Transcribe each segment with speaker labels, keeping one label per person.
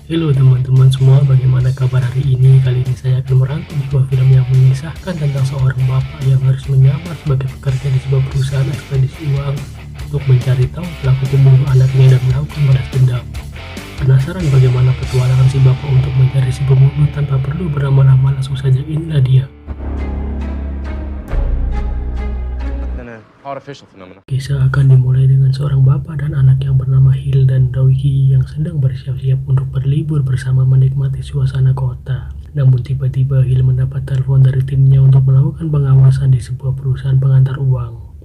Speaker 1: Halo teman-teman semua, bagaimana kabar hari ini? Kali ini saya akan merangkum sebuah film yang mengisahkan tentang seorang bapak yang harus menyamar sebagai pekerja di sebuah perusahaan ekspedisi uang untuk mencari tahu pelaku pembunuh anaknya dan melakukan balas dendam. Penasaran bagaimana petualangan si bapak untuk mencari si pembunuh tanpa perlu berlama-lama? Langsung saja, inilah dia. Kisah akan dimulai dengan seorang bapak dan anak yang bernama Hill dan Dougie yang sedang bersiap-siap untuk berlibur bersama menikmati suasana kota. Namun tiba-tiba Hill mendapat telepon dari timnya untuk melakukan pengawasan di sebuah perusahaan pengantar uang.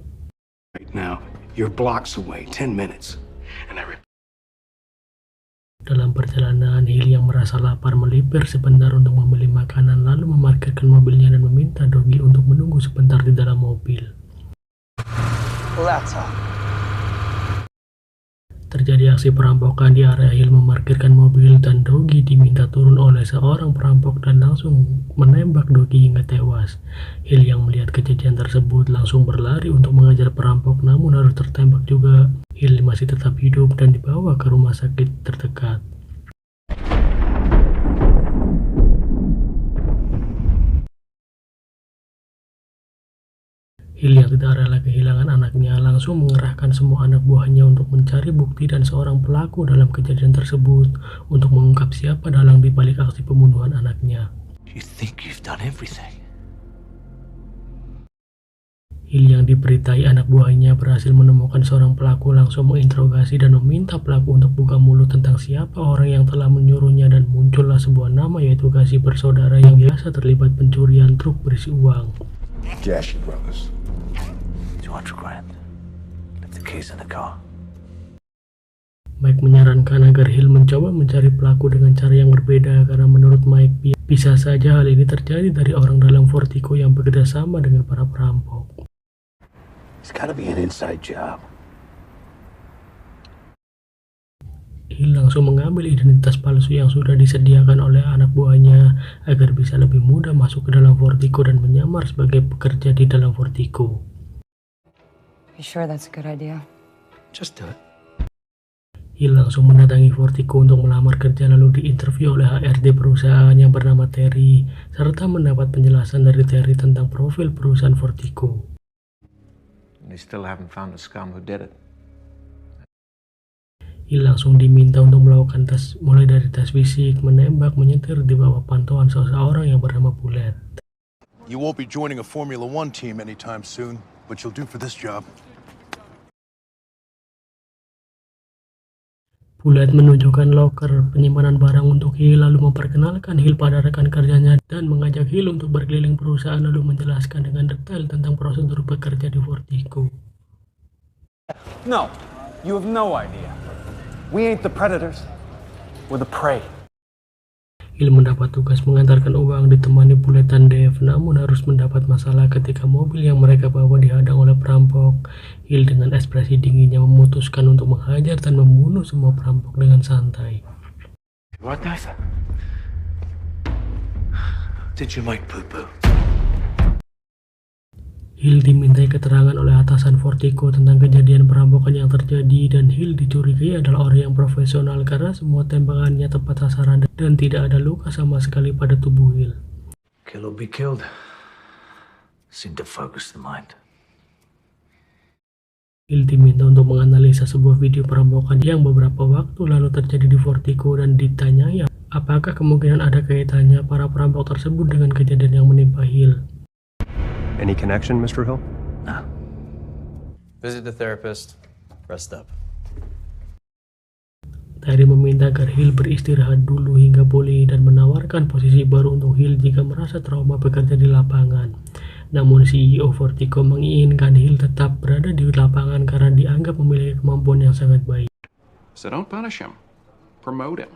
Speaker 2: Right now, you're blocks away, 10 minutes. And
Speaker 1: Dalam perjalanan, Hill yang merasa lapar melipir sebentar untuk membeli makanan lalu memarkirkan mobilnya dan meminta Dougie untuk menunggu sebentar di dalam mobil. Terjadi aksi perampokan di area Hill memarkirkan mobil dan Dougie diminta turun oleh seorang perampok dan langsung menembak Dougie hingga tewas. Hill yang melihat kejadian tersebut langsung berlari untuk mengejar perampok namun harus tertembak juga. Hill masih tetap hidup dan dibawa ke rumah sakit terdekat. Hill yang tidak rela kehilangan anaknya langsung mengerahkan semua anak buahnya untuk mencari bukti dan seorang pelaku dalam kejadian tersebut untuk mengungkap siapa dalang di balik aksi pembunuhan anaknya.
Speaker 2: you think you've done everything.
Speaker 1: Hill yang diberitai anak buahnya berhasil menemukan seorang pelaku langsung menginterogasi dan meminta pelaku untuk buka mulut tentang siapa orang yang telah menyuruhnya dan muncullah sebuah nama yaitu Kasih bersaudara yang biasa terlibat pencurian truk berisi uang.
Speaker 2: Jashy Brothers.
Speaker 3: 200 grand. Left the keys in the car.
Speaker 1: Mike menyarankan agar Hill mencoba mencari pelaku dengan cara yang berbeda karena menurut Mike bisa saja hal ini terjadi dari orang dalam Vertigo yang bekerja sama dengan para perampok.
Speaker 2: It's gotta be an inside job.
Speaker 1: Hill langsung mengambil identitas palsu yang sudah disediakan oleh anak buahnya agar bisa lebih mudah masuk ke dalam Vertigo dan menyamar sebagai pekerja di dalam Vertigo.
Speaker 4: You sure that's a good idea?
Speaker 2: Just do it.
Speaker 1: Hill langsung mendatangi Vertigo untuk melamar kerja lalu diinterview oleh HRD perusahaan yang bernama Terry serta mendapat penjelasan dari Terry tentang profil perusahaan Vertigo.
Speaker 3: They still haven't found the scum who did it.
Speaker 1: Hill langsung diminta untuk melakukan tes mulai dari tes fisik, menembak, menyetir di bawah pantauan seseorang yang bernama Bullet.
Speaker 5: You won't be joining a Formula One team anytime soon, but you'll do for this job.
Speaker 1: Bullet menunjukkan loker penyimpanan barang untuk Hill lalu memperkenalkan Hill pada rekan kerjanya dan mengajak Hill untuk berkeliling perusahaan lalu menjelaskan dengan detail tentang prosedur bekerja di Vertigo.
Speaker 6: No, you have no idea. We ain't the predators. We're the prey.
Speaker 1: Hill mendapat tugas mengantarkan uang ditemani Bullet dan Dave, namun harus mendapat masalah ketika mobil yang mereka bawa dihadang oleh perampok. Hill dengan ekspresi dinginnya memutuskan untuk menghajar dan membunuh semua perampok dengan santai.
Speaker 2: What the? Did you make poo-poo?
Speaker 1: Hill dimintai keterangan oleh atasan Vertigo tentang kejadian perampokan yang terjadi dan Hill dicurigai adalah orang yang profesional karena semua tembakannya tepat sasaran dan tidak ada luka sama sekali pada tubuh Hill.
Speaker 3: Kill or be killed. Seem to focus the mind.
Speaker 1: Hill diminta untuk menganalisa sebuah video perampokan yang beberapa waktu lalu terjadi di Vertigo dan ditanyai apakah kemungkinan ada kaitannya para perampok tersebut dengan kejadian yang menimpa Hill.
Speaker 7: Any connection, Mr. Hill?
Speaker 3: No.
Speaker 8: Visit the therapist. Rest up.
Speaker 1: Terry meminta agar Hill beristirahat dulu hingga pulih dan menawarkan posisi baru untuk Hill jika merasa trauma bekerja di lapangan. Namun CEO Vertigo menginginkan Hill tetap berada di lapangan karena dianggap memiliki kemampuan yang sangat baik.
Speaker 9: So don't punish him. Promote him.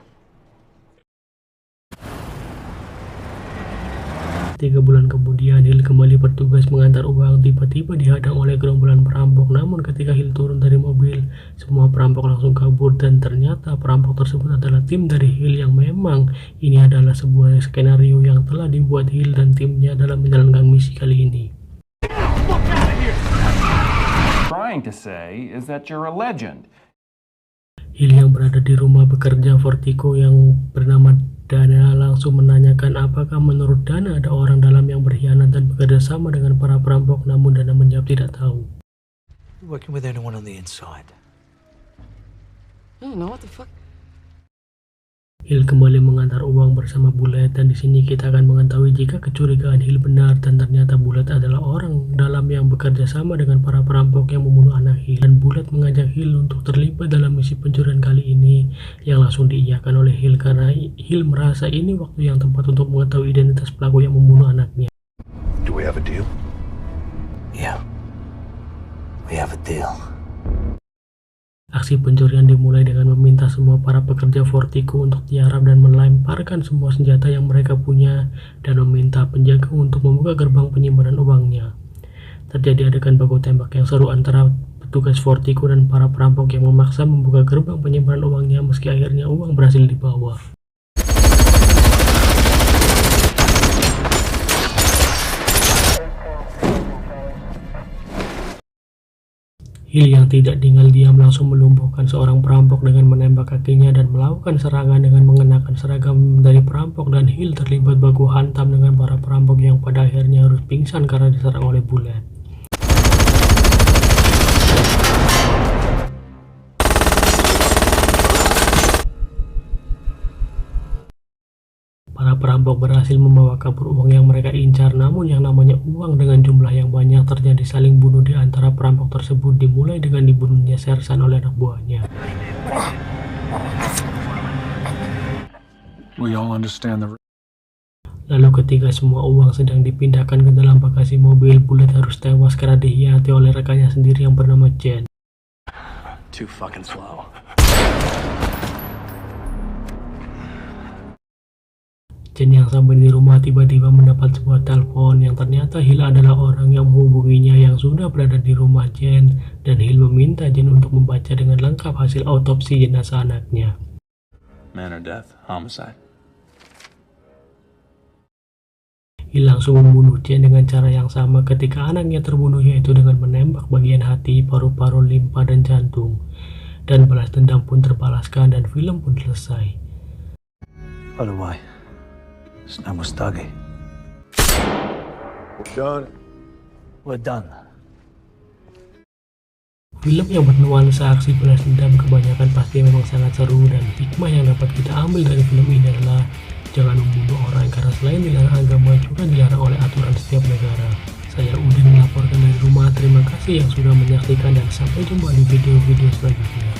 Speaker 1: 3 bulan kemudian Hill kembali bertugas mengantar uang, tiba-tiba dihadang oleh gerombolan perampok. Namun ketika Hill turun dari mobil, semua perampok langsung kabur dan ternyata perampok tersebut adalah tim dari Hill yang memang ini adalah sebuah skenario yang telah dibuat Hill dan timnya dalam menjalankan misi kali ini.
Speaker 6: Trying to say is that you're a legend.
Speaker 1: Hill yang berada di rumah bekerja Vertigo yang bernama Dana langsung menanyakan apakah menurut Dana ada orang dalam yang berkhianat dan bekerja sama dengan para perampok, namun Dana menjawab tidak tahu.
Speaker 3: Working with anyone on the inside?
Speaker 4: I don't know what the fuck.
Speaker 1: Hill kembali mengantar uang bersama Bullet, dan di sini kita akan mengetahui jika kecurigaan Hill benar dan ternyata Bullet adalah orang dalam yang bekerja sama dengan para perampok yang membunuh anak Hill. Dan Bullet mengajak Hill untuk terlibat dalam misi pencurian kali ini, yang langsung diiyakan oleh Hill karena Hill merasa ini waktu yang tepat untuk mengetahui identitas pelaku yang membunuh anaknya.
Speaker 5: Do we have a deal?
Speaker 3: Yeah. We have a deal.
Speaker 1: Aksi pencurian dimulai dengan meminta semua para pekerja Vertigo untuk tiarap dan melemparkan semua senjata yang mereka punya dan meminta penjaga untuk membuka gerbang penyimpanan uangnya. Terjadi adegan baku tembak yang seru antara petugas Vertigo dan para perampok yang memaksa membuka gerbang penyimpanan uangnya meski akhirnya uang berhasil dibawa. Hill yang tidak tinggal diam langsung melumpuhkan seorang perampok dengan menembak kakinya dan melakukan serangan dengan mengenakan seragam dari perampok, dan Hill terlibat baku hantam dengan para perampok yang pada akhirnya harus pingsan karena diserang oleh Bullet. Para perampok berhasil membawa kabur uang yang mereka incar, namun yang namanya uang dengan jumlah yang banyak terjadi saling bunuh di antara perampok tersebut, dimulai dengan dibunuhnya Sersan oleh anak buahnya.
Speaker 5: We all understand the...
Speaker 1: Lalu ketika semua uang sedang dipindahkan ke dalam bagasi mobil, Bullet harus tewas karena dikhianati oleh rekannya sendiri yang bernama Jen.
Speaker 2: Too fucking slow.
Speaker 1: Jen yang sampai di rumah tiba-tiba mendapat sebuah telepon yang ternyata Hill adalah orang yang menghubunginya yang sudah berada di rumah Jen, dan Hill meminta Jen untuk membaca dengan lengkap hasil autopsi jenazah anaknya.
Speaker 9: Manner death, homicide.
Speaker 1: Hill langsung membunuh Jen dengan cara yang sama ketika anaknya terbunuh, yaitu dengan menembak bagian hati, paru-paru, limpa, dan jantung. Dan balas dendam pun terbalaskan dan film pun selesai.
Speaker 3: By the way, his name was Dougie.
Speaker 5: We're done.
Speaker 3: We're done.
Speaker 1: Film yang bernuansa aksi balas dendam kebanyakan pasti memang sangat seru, dan hikmah yang dapat kita ambil dari film ini adalah jangan membunuh orang karena selain dilarang agama juga dilarang oleh aturan setiap negara. Saya Udin melaporkan dari rumah. Terima kasih yang sudah menyaksikan dan sampai jumpa di video-video selanjutnya.